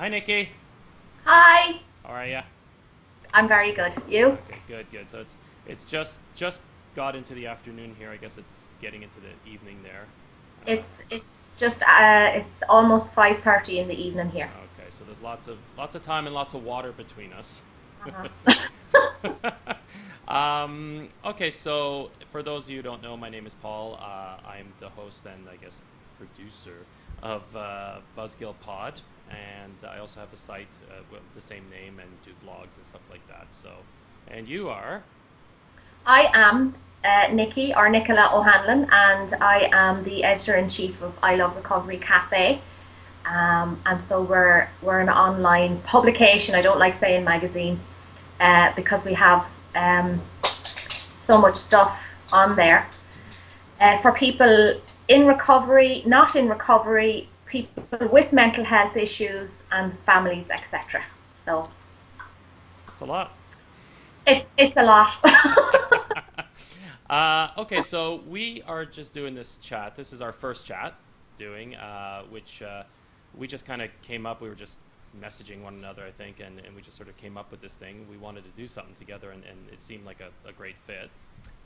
Hi, Nikki. Hi, How are you? I'm very good. You? Okay, good, good. So it's just got into the afternoon here. I guess it's getting into the evening there. It's just it's almost 5:30 in the evening here. Okay, so there's lots of time and lots of water between us. Uh-huh. Okay, so for those of you who don't know, my name is Paul. I'm the host and I guess producer of Buzzkill Pod, and I also have a site with the same name and do blogs and stuff like that. So, and you are. I am Nikki or Nicola O'Hanlon, and I am the editor in chief of I Love Recovery Cafe. And so we're an online publication. I don't like saying magazine because we have um, so much stuff on there for people in recovery, not in recovery, people with mental health issues, and families, etc. So It's a lot. it's a lot. Okay, so we are just doing this chat. This is our first chat doing, which we just kind of came up. We were just messaging one another, I think, and we just sort of came up with this thing. We wanted to do something together, and it seemed like a great fit.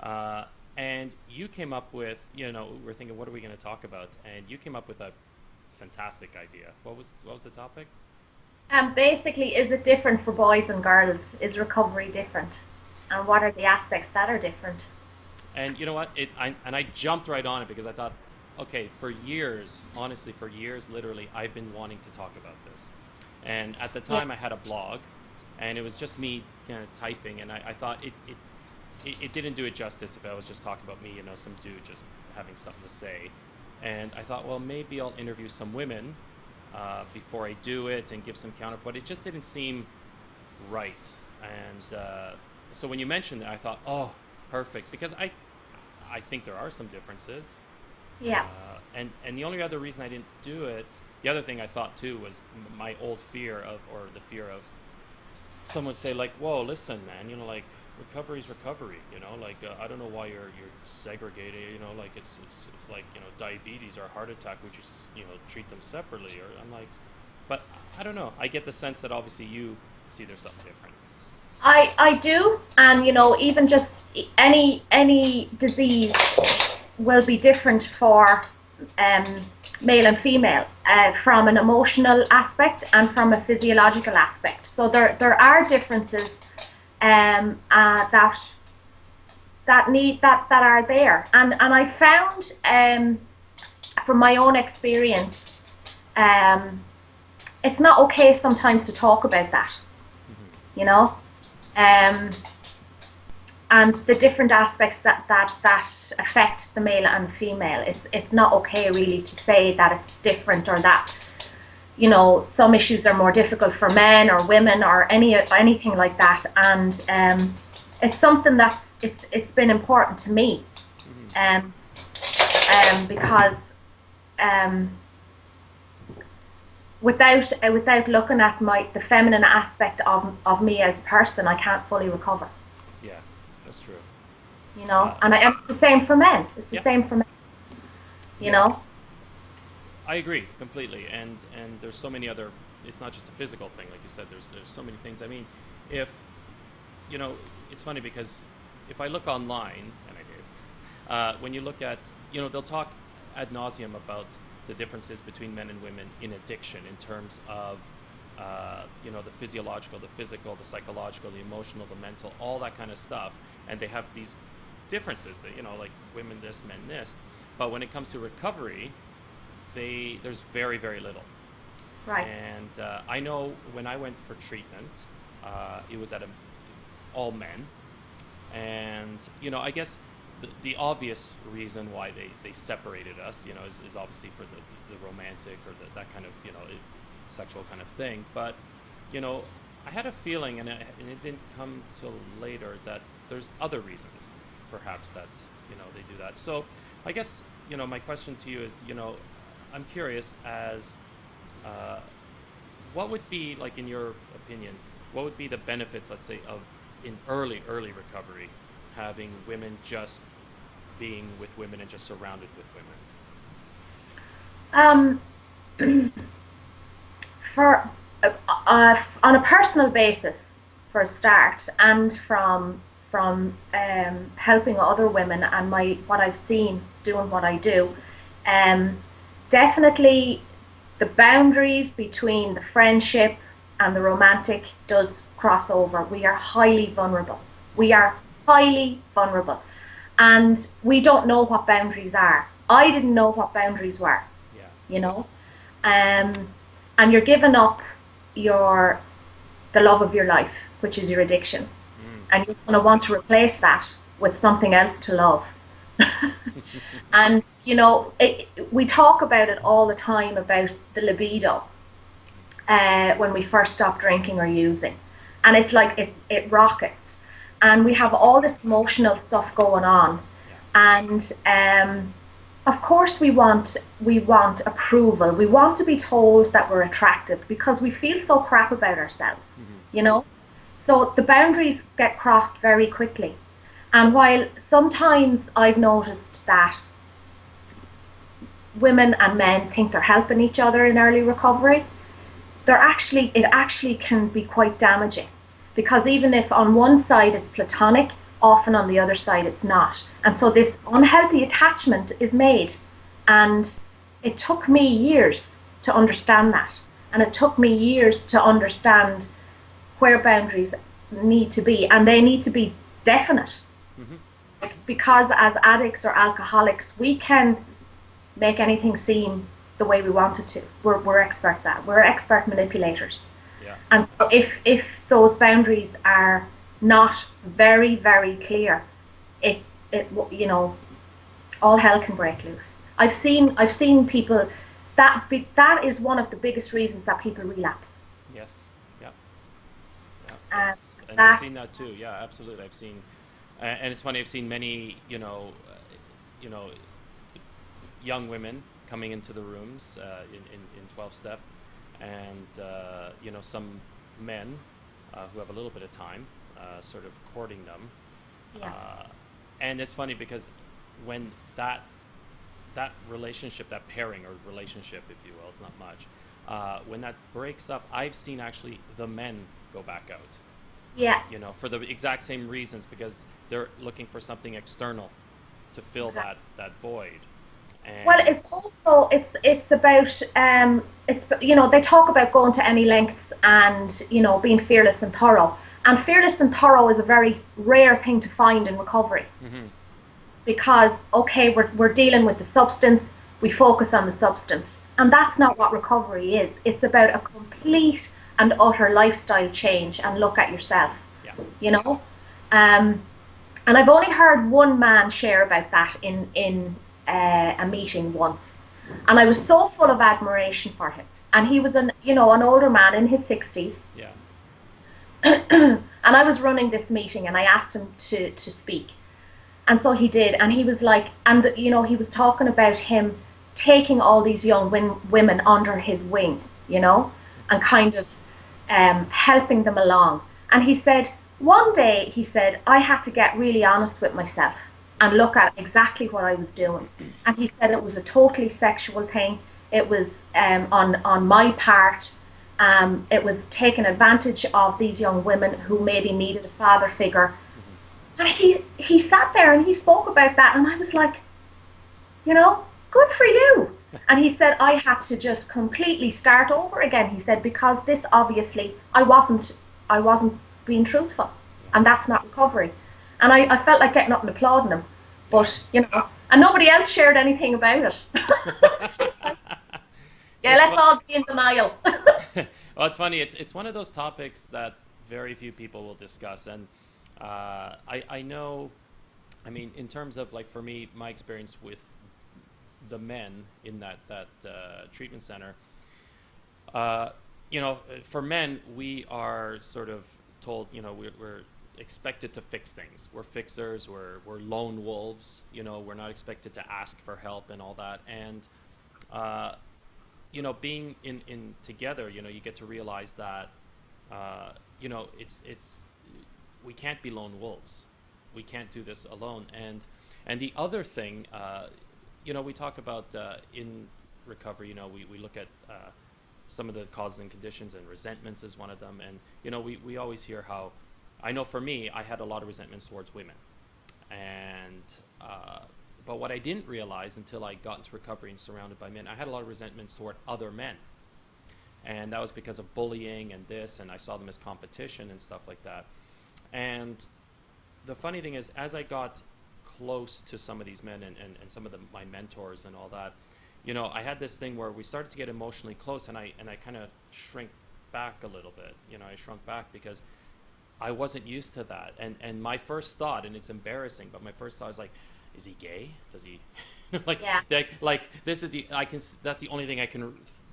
Uh, and you came up with, we're thinking, what are we going to talk about? And you came up with a fantastic idea. What was the topic? And basically, is it different for boys and girls? Is recovery different? And what are the aspects that are different? And you know what? I jumped right on it because I thought, okay, for years, honestly, for years, literally, I've been wanting to talk about this. And at the time, I had a Yes. blog, and it was just me kind of typing, and I thought it didn't do it justice if I was just talking about me, some dude just having something to say. And I thought, well, maybe I'll interview some women before I do it and give some counterpoint. It just didn't seem right. And so when you mentioned it, I thought, oh, perfect, because I think there are some differences. Yeah. And the only other reason I didn't do it, the other thing I thought too was my old fear of, or the fear of someone say like, "Whoa, listen, man, like recovery's recovery, like I don't know why you're segregated, like it's like diabetes or heart attack, we just treat them separately." Or I'm like, but I don't know. I get the sense that obviously you see there's something different. I do, and even just any disease will be different for um, male and female from an emotional aspect and from a physiological aspect. So there are differences that are there, and I found from my own experience, um, it's not okay sometimes to talk about that. Hmm. You know, um, and the different aspects that affect the male and female. It's not okay really to say that it's different or that some issues are more difficult for men or women or anything like that. And it's something that it's been important to me, Hmm. um, because um, without looking at the feminine aspect of me as a person, I can't fully recover. Yeah, that's true. Uh, And it's the same for men. It's the yeah, same for men. You yeah, know. I agree completely. And there's so many other. It's not just a physical thing, like you said. There's so many things. I mean, if you know, it's funny because if I look online, and I did, when you look at, they'll talk ad nauseum about the differences between men and women in addiction in terms of, the physiological, the physical, the psychological, the emotional, the mental, all that kind of stuff. And they have these differences that, like women this, men this. But when it comes to recovery, there's very, very little. Right. And I know when I went for treatment, it was at all men. And I guess the obvious reason why they separated us, is obviously for the romantic or that kind of sexual kind of thing. But you know, I had a feeling, and it didn't come till later, that there's other reasons, perhaps, that they do that. So I guess my question to you is, I'm curious as uh, what would be, like, in your opinion, what would be the benefits, let's say, of in early recovery, having women just being with women and just surrounded with women? Um, for on a personal basis, for a start, and from helping other women and my what I've seen doing what I do, um, definitely the boundaries between the friendship and the romantic does cross over. We are highly vulnerable. We are highly vulnerable, and we don't know what boundaries are. I didn't know what boundaries were, Yeah. you know, um, and you're giving up your the love of your life, which is your addiction, Mm. and you're going to want to replace that with something else to love. And we talk about it all the time about the libido when we first stop drinking or using, and it's like it rockets, and we have all this emotional stuff going on, Yeah. and of course we want approval. We want to be told that we're attractive because we feel so crap about ourselves, Hmm. you know. So the boundaries get crossed very quickly. And while sometimes I've noticed that women and men think they're helping each other in early recovery, it actually can be quite damaging, because even if on one side it's platonic, often on the other side it's not. And so this unhealthy attachment is made. And it took me years to understand that. And it took me years to understand where boundaries need to be, and they need to be definite. Hmm. Hmm. Because as addicts or alcoholics, we can make anything seem the way we want it to. We're experts at. We're expert manipulators. Yeah. And so if those boundaries are not very very clear, it it all hell can break loose. I've seen people that is one of the biggest reasons that people relapse. Yes. Yeah. Yeah. And And I've that seen that too. Yeah, absolutely. I've seen, and it's funny. I've seen many, you know, young women coming into the rooms in 12 step, and some men who have a little bit of time sort of courting them. yeah uh, and it's funny because when that relationship, that pairing or relationship, if you will, it's not much, when that breaks up, I've seen actually the men go back out, yeah for the exact same reasons, because they're looking for something external to fill exactly. that void. Well, And it's also it's about it's they talk about going to any lengths and being fearless and thorough. And fearless and thorough is a very rare thing to find in recovery, hmm. because okay, we're dealing with the substance, we focus on the substance, and that's not what recovery is. It's about a complete and utter lifestyle change and look at yourself, Yeah. you know. Um, and I've only heard one man share about that in a meeting once, and I was so full of admiration for him. And he was an older man in his 60s, Yeah. and I was running this meeting, and I asked him to speak, and so he did, and he was like, and he was talking about him taking all these young women under his wing, Hmm. and kind of helping them along. And he said, one day, he said, I had to get really honest with myself Yeah. and look at exactly what I was doing. And he said it was a totally sexual thing. It was on my part. It was taking advantage of these young women who maybe needed a father figure. Hmm. And he sat there and he spoke about that, and I was like, good for you. And he said I had to just completely start over again. He said because this obviously I wasn't being truthful, Yeah. and that's not recovery. And I felt like getting up and applauding him, Yeah. but and nobody else shared anything about it. It's just like, yeah, it's let's fun. all be in denial. Well, it's funny. It's one of those topics that very few people will discuss, and I know. I mean, in terms of, like, for me, my experience with the men in that treatment center, uh, for men, we are sort of told, we're expected to fix things. We're fixers. We're lone wolves. We're not expected to ask for help and all that. And uh, being in together, you get to realize that, it's we can't be lone wolves. We can't do this alone. And the other thing, we talk about in recovery. We look at some of the causes and conditions, and resentments is one of them. And we always hear how, I know for me, I had a lot of resentments towards women, and uh, but what I didn't realize until I got into recovery and surrounded by men, I had a lot of resentments toward other men, and that was because of bullying and this, and I saw them as competition and stuff like that. And the funny thing is, as I got close to some of these men, and some of my mentors and all that, I had this thing where we started to get emotionally close, and I kind of shrink back a little bit. I shrunk back because I wasn't used to that. And my first thought, and it's embarrassing, but my first thought is like, is he gay? Does he like, Yeah. this is that's the only thing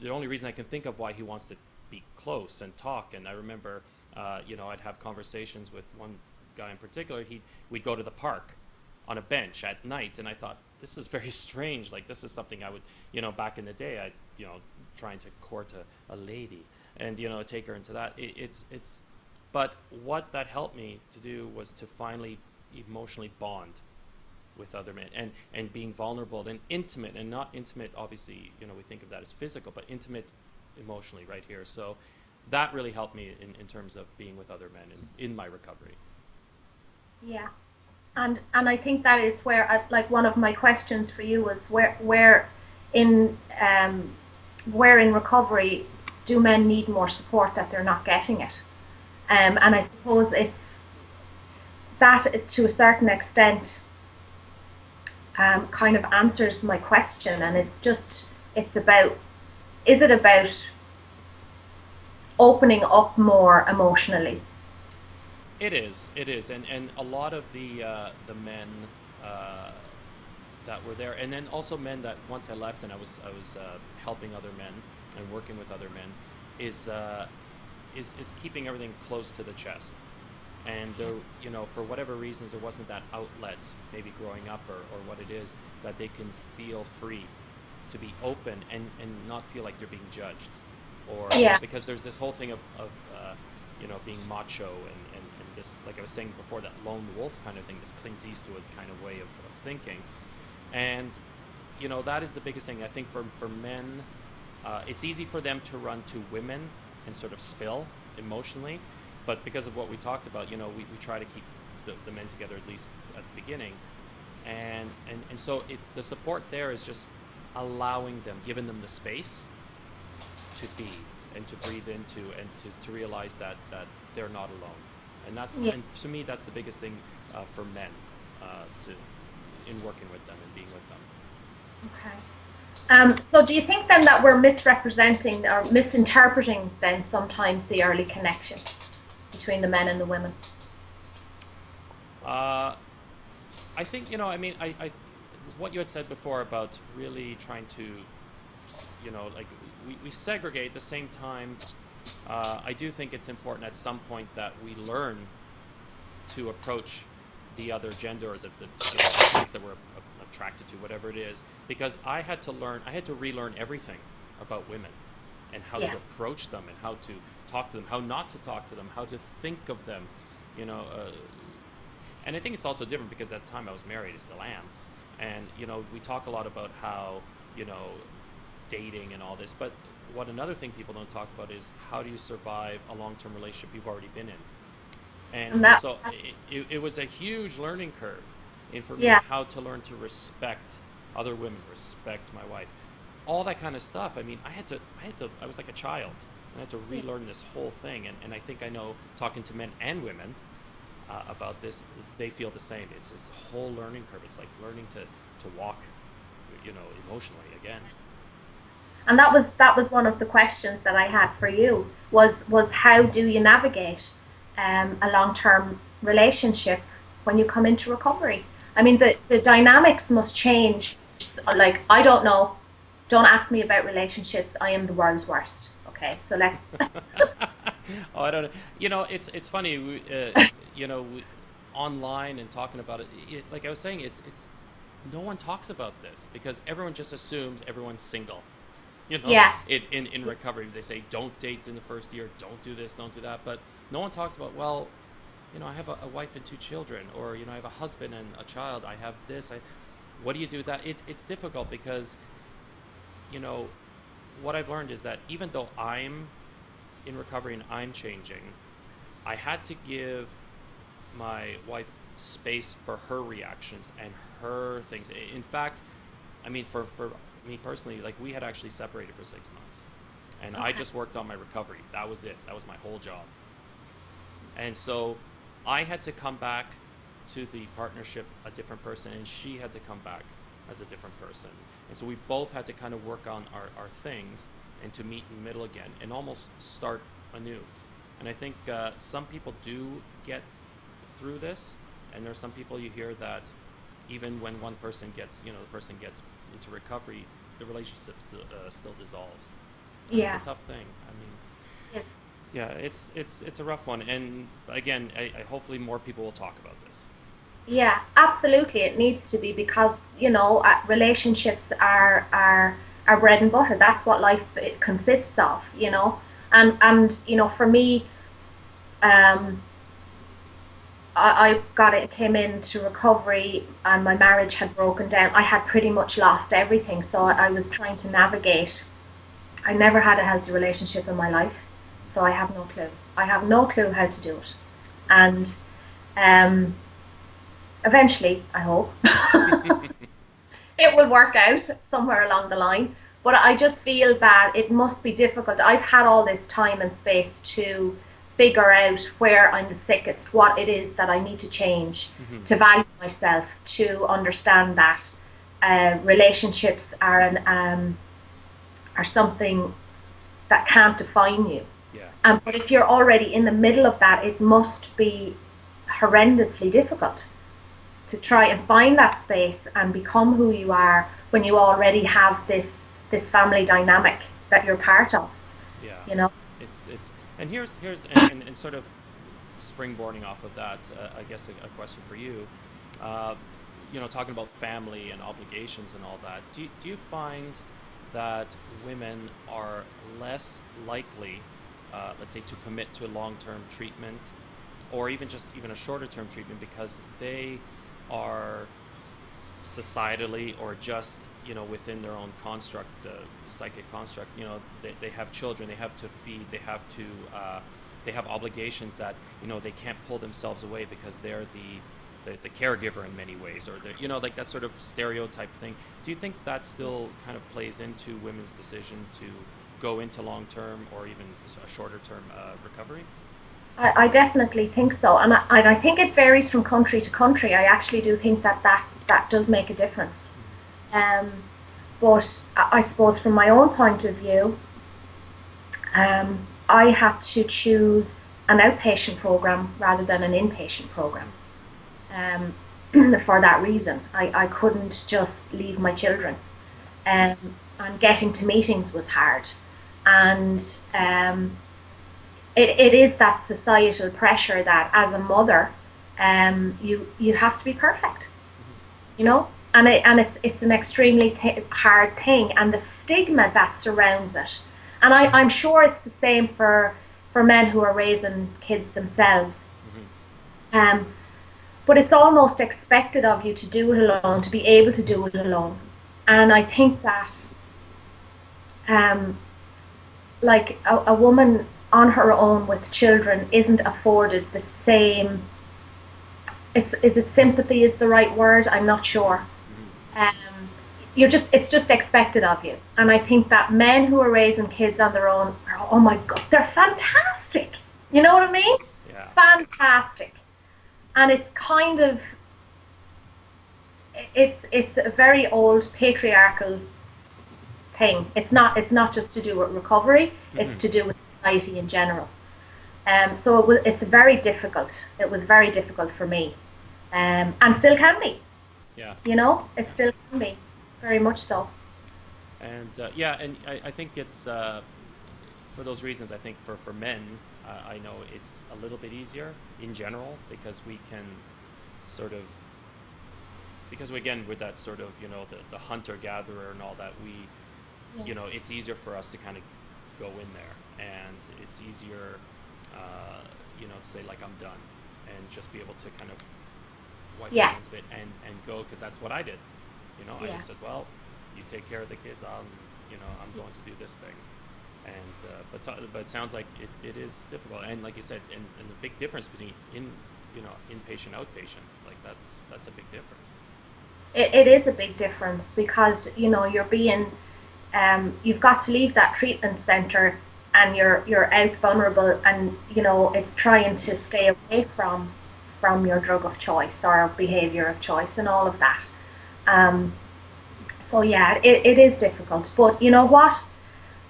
the only reason I can think of why he wants to be close and talk. And I remember, I'd have conversations with one guy in particular. We'd go to the park on a bench at night, and I thought, this is very strange. Like, this is something I would, back in the day, trying to court a lady, and take her into that. It's But what that helped me to do was to finally emotionally bond with other men, and being vulnerable and intimate, and not intimate, obviously, we think of that as physical, but intimate emotionally right here. So that really helped me in terms of being with other men in my recovery. Yeah. And I think that is where like one of my questions for you was in where in recovery do men need more support that they're not getting it? And I suppose it's that to a certain extent kind of answers my question. And it's about, is it about opening up more emotionally? It is, and a lot of the men uh, that were there, and then also men that once I left and I was helping other men and working with other men, is is keeping everything close to the chest. And there, for whatever reasons, there wasn't that outlet, maybe growing up, or what it is, that they can feel free to be open, and not feel like they're being judged, or Yeah. because there's this whole thing of being macho, and this, like I was saying before, that lone wolf kind of thing, this Clint Eastwood kind of way of thinking. And that is the biggest thing I think for men. It's easy for them to run to women and sort of spill emotionally, but because of what we talked about, we try to keep the men together, at least at the beginning. And so the support there is just allowing them, giving them the space to be, and to breathe into, and to realize that they're not alone. Yeah. And to me, that's the biggest thing for men, in working with them and being with them. Okay. So do you think then that we're misrepresenting or misinterpreting then sometimes the early connection between the men and the women? Uh, I think, I mean, what you had said before about really trying to, like, we segregate at the same time. I do think it's important at some point that we learn to approach the other gender, or the sex that we're attracted to, whatever it is, because I had to relearn everything about women, and how Yeah. to approach them, and how to talk to them, how not to talk to them, how to think of them, you know. And I think it's also different because at the time I was married, I still am, and we talk a lot about how you know dating and all this, but what another thing people don't talk about is, how do you survive a long-term relationship you've already been in. and And and that, so it was a huge learning curve, and for me, yeah, how to learn to respect other women, respect my wife, all that kind of stuff. I mean, I was like a child, and I had to relearn this whole thing. And I think I know, talking to men and women about this, they feel the same. It's this whole learning curve. It's like learning to walk, emotionally again. and that was one of the questions that I had for you was how do you navigate a long term relationship when you come into recovery? I mean, the dynamics must change. Like, I don't know. Don't ask me about relationships. I am the world's worst. Okay, so let's. Oh, I don't know. It's funny. Online and talking about it, like I was saying, it's no one talks about this because everyone just assumes everyone's single. Yeah, In recovery, they say don't date in the first year, don't do this, don't do that, but no one talks about, well, I have a wife and two children, or I have a husband and a child. I have this. What do you do with that? It's difficult because you know what I've learned is that even though I'm in recovery and I'm changing, I had to give my wife space for her reactions and her things. In fact, I mean, for me personally, like we had actually separated for 6 months, and I Okay. just worked on my recovery. That was it. That was my whole job. And so I had to come back to the partnership a different person, and she had to come back as a different person. And so we both had to kind of work on our things and to meet in the middle again and almost start anew. And I think some people do get through this, and there's some people you hear that even when one person gets, the person gets into recovery, the relationship still dissolves, and it's a Yeah. tough thing. I mean, Yes. yeah, it's a rough one, and again, I hopefully more people will talk about this. Yeah, absolutely. It needs to be because relationships are our bread and butter. That's what life it consists of. And for me, um, I got it came into recovery, and my marriage had broken down. I had pretty much lost everything, so I was trying to navigate. I never had a healthy relationship in my life, so I have no clue. I have no clue how to do it, and um, eventually, I hope. It will work out somewhere along the line. But I just feel that it must be difficult. I've had all this time and space to figure out where I'm the sickest, what it is that I need to change, Hmm. to value myself, to understand that relationships are something that can't define you. Yeah. But if you're already in the middle of that, it must be horrendously difficult to try and find that space and become who you are when you already have this family dynamic that you're part of, Yeah, you know. it's and here's and sort of springboarding off of that, I guess a question for you. Uh, talking about family and obligations and all that. Do you find that women are less likely, let's say, to commit to a long-term treatment, or even just even a shorter-term treatment because they are societally or just within their own construct, the psychic construct, they have children, they have to feed, they have obligations that they can't pull themselves away because they're the caregiver in many ways, or they're like that sort of stereotype thing. Do you think that still kind of plays into women's decision to go into long term or even a shorter term recovery? I definitely think so, and I think it varies from country to country. I actually do think that does make a difference. Mm-hmm. Um, but I suppose from my own point of view, I had to choose an outpatient program rather than an inpatient program. Mm-hmm. Um, for that reason, I couldn't just leave my children. Yeah. And getting to meetings was hard. And it is that societal pressure that as a mother, you have to be perfect, Mm-hmm. and it's an extremely hard thing, and the stigma that surrounds it. And I'm sure it's the same for men who are raising kids themselves. Mm-hmm. Um, but it's almost expected of you to do it alone, to be able to do it alone. And I think that um, like a woman on her own with children isn't afforded the same. Is it sympathy is the right word? I'm not sure. Mm-hmm. Um, it's just expected of you, and I think that men who are raising kids on their own, oh my god, they're fantastic. You know what I mean? Yeah. Fantastic. And it's kind of it's a very old patriarchal thing. It's not just to do with recovery. It's Mm-hmm. to do with society in general. So it's very difficult. It was very difficult for me, and still can be. Yeah. It Yeah. still can be, very much so. And yeah, and I think it's for those reasons. I think for men, I know it's a little bit easier in general because we can sort of because again with that sort of the hunter gatherer and all that, we Yeah. it's easier for us to kind of go in there, and it's easier to say like I'm done and just be able to kind of wipe our Yeah. hands of it and go, because that's what I did. I Yeah. just said, well, you take care of the kids, I'm going to do this thing. And but it sounds like it is difficult. And like you said, and the big difference between inpatient outpatient, like that's a big difference. It is a big difference because you're being you've got to leave that treatment center and you're out vulnerable, and it's trying to stay away from your drug of choice or behavior of choice and all of that. Um, so yeah, it is difficult, but you know what?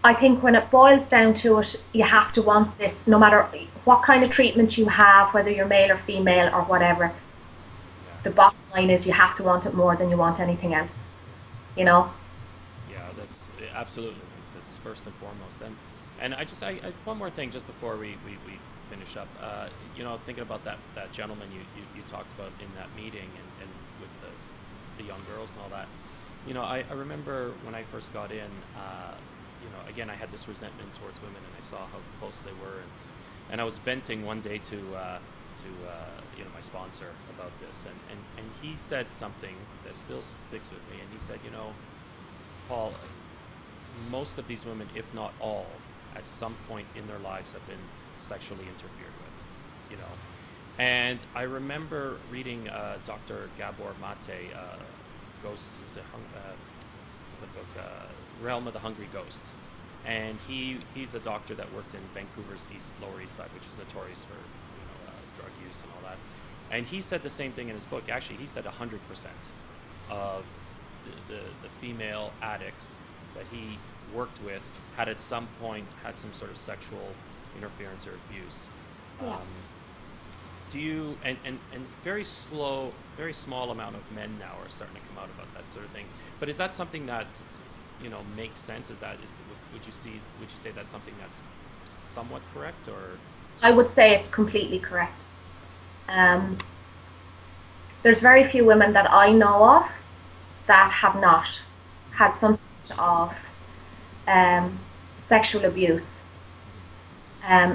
I think when it boils down to it, you have to want this no matter what kind of treatment you have, whether you're male or female or whatever. Yeah. The bottom line is you have to want it more than you want anything else, you know? Yeah, that's absolutely. It's first and foremost. And I one more thing just before we finish up. Thinking about that gentleman you talked about in that meeting, and with the young girls and all that. I remember when I first got in. Again, I had this resentment towards women, and I saw how close they were, and I was venting one day to my sponsor about this, and he said something that still sticks with me, and he said, Paul, most of these women, if not all, at some point in their lives have been sexually interfered with, And I remember reading Dr. Gabor Mate, Ghost, was a book, Realm of the Hungry Ghost, and he's a doctor that worked in Vancouver's Lower East Side, which is notorious for drug use and all that. And he said the same thing in his book. Actually, he said 100% of the female addicts that he worked with had at some point had some sort of sexual interference or abuse. Yeah. Um, do you and very small amount of men now are starting to come out about that sort of thing. But is that something that makes sense? Would you say that's something that's somewhat correct, or? I would say it's completely correct. Um, there's very few women that I know of that have not had some sort of um, sexual abuse,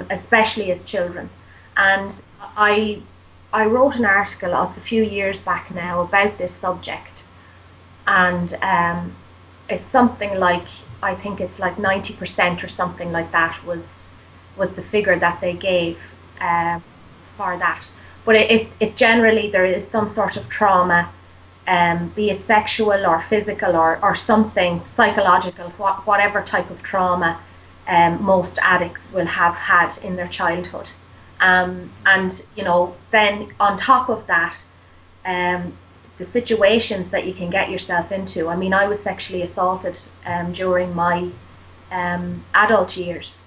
especially as children. And I I wrote an article a few years back now about this subject, and it's something like, I think it's like 90% or something like that was the figure that they gave um, for that. But it generally, there is some sort of trauma, be it sexual or physical or something psychological, whatever type of trauma most addicts will have had in their childhood. And then on top of that, um, the situations that you can get yourself into. I mean, I was sexually assaulted during my adult years,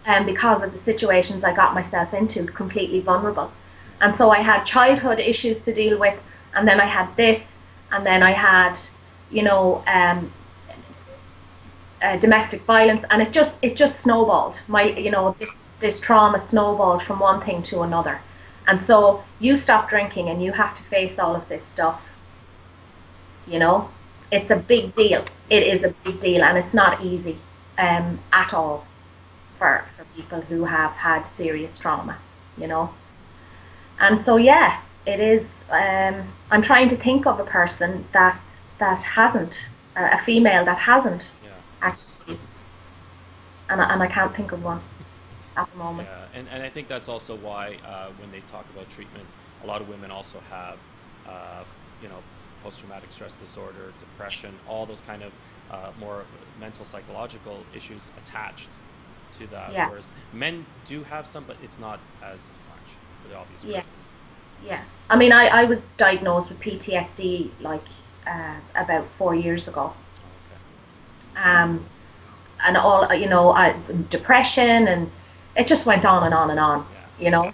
Yeah. and because of the situations I got myself into, completely vulnerable. And so I had childhood issues to deal with, and then I had this, and then I had, you know, domestic violence, and it just snowballed. This trauma snowballed from one thing to another, and so you stop drinking, and you have to face all of this stuff. You know, it's a big deal. It is a big deal, and it's not easy at all for people who have had serious trauma. You know, and so yeah, it is. I'm trying to think of a person that hasn't, a female that hasn't Yeah. actually, and I can't think of one at the moment. Yeah, and I think that's also why when they talk about treatment, a lot of women also have, uh, you know, post-traumatic stress disorder, depression, all those kind of more mental psychological issues attached to that. Yeah, Whereas men do have some, but it's not as much for the obvious yeah, reasons. yeah. I mean, I was diagnosed with PTSD like about 4 years ago, Oh, okay. um, and all depression, and it just went on and on and on. Yeah. You know,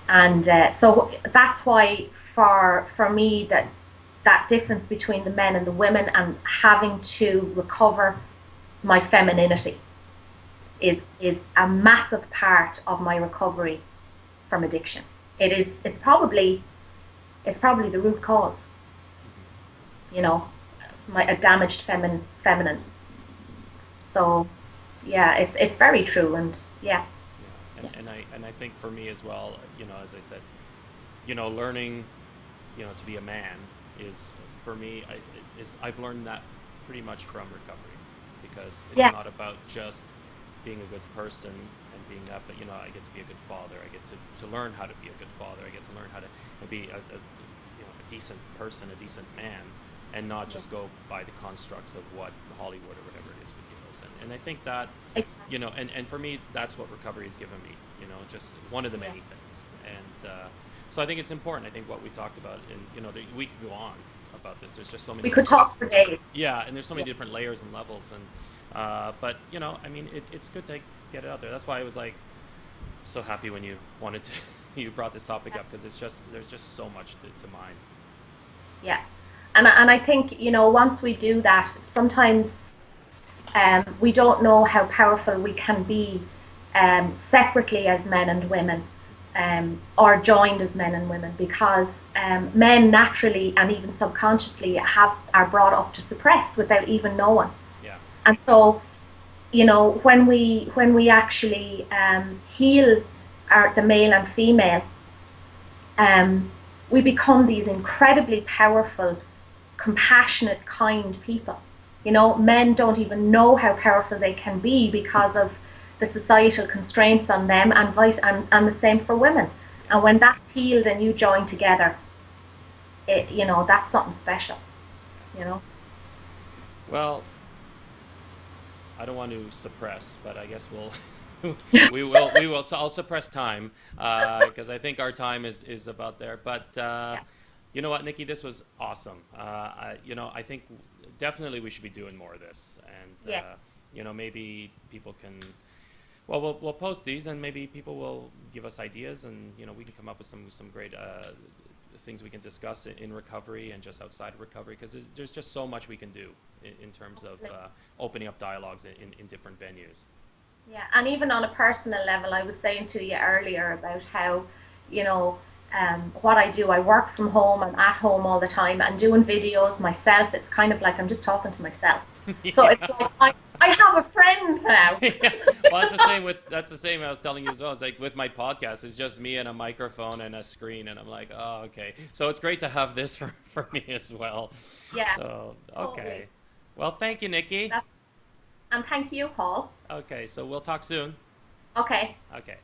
and so that's why for me that difference between the men and the women, and having to recover my femininity is a massive part of my recovery from addiction. It's probably the root cause, Hmm. you know, my a damaged feminine. So yeah, it's very true, and yeah, Yeah, yeah, and I think for me as well, as I said, learning, to be a man is for me. I've learned that pretty much from recovery. because it's Yeah, not about just being a good person and being that, but I get to be a good father. I get to learn how to be a good father. I get to learn how to be a decent person, a decent man, and not yeah, just go by the constructs of what Hollywood or whatever it is reveals. And I think that, exactly. and for me, that's what recovery has given me, just one of the Yeah, many things. And so I think it's important. I think what we talked about, and, we could go on about this. There's just so we many could talk for days. yeah, and there's so Yeah, many different layers and levels, and but I mean, it's good to get it out there. That's why I was like so happy when you wanted to you brought this topic up, because there's just so much to mine. yeah. And I think, once we do that, sometimes we don't know how powerful we can be separately as men and women, or joined as men and women, because men naturally and even subconsciously are brought up to suppress without even knowing. Yeah, And so, when we actually heal the male and female, um, we become these incredibly powerful, compassionate, kind people. Men don't even know how powerful they can be because of the societal constraints on them, and the same for women. yeah, And when that's healed and you join together, that's something special. yeah. You know. Well, I don't want to suppress, but I guess we'll we will. So I'll suppress time, because I think our time is about there. But Yeah. you know what, Nikki, this was awesome. I think definitely we should be doing more of this, and Yes. maybe people can. Well, we'll post these, and maybe people will give us ideas, and we can come up with some great things we can discuss in recovery and just outside of recovery, because there's just so much we can do in terms of Absolutely. opening up dialogues in different venues. Yeah, and even on a personal level, I was saying to you earlier about how, you know, what I do. I work from home. I'm at home all the time and doing videos myself. It's kind of like I'm just talking to myself. So it's Yeah. like I have a friend now. Yeah. Well, that's the same I was telling you as well. It's like with my podcast, it's just me and a microphone and a screen, and I'm like, oh, okay. So it's great to have this for me as well. Yeah, So totally. okay. Well, thank you, Nikki. That's, and thank you, Paul. Okay, so we'll talk soon. Okay. Okay.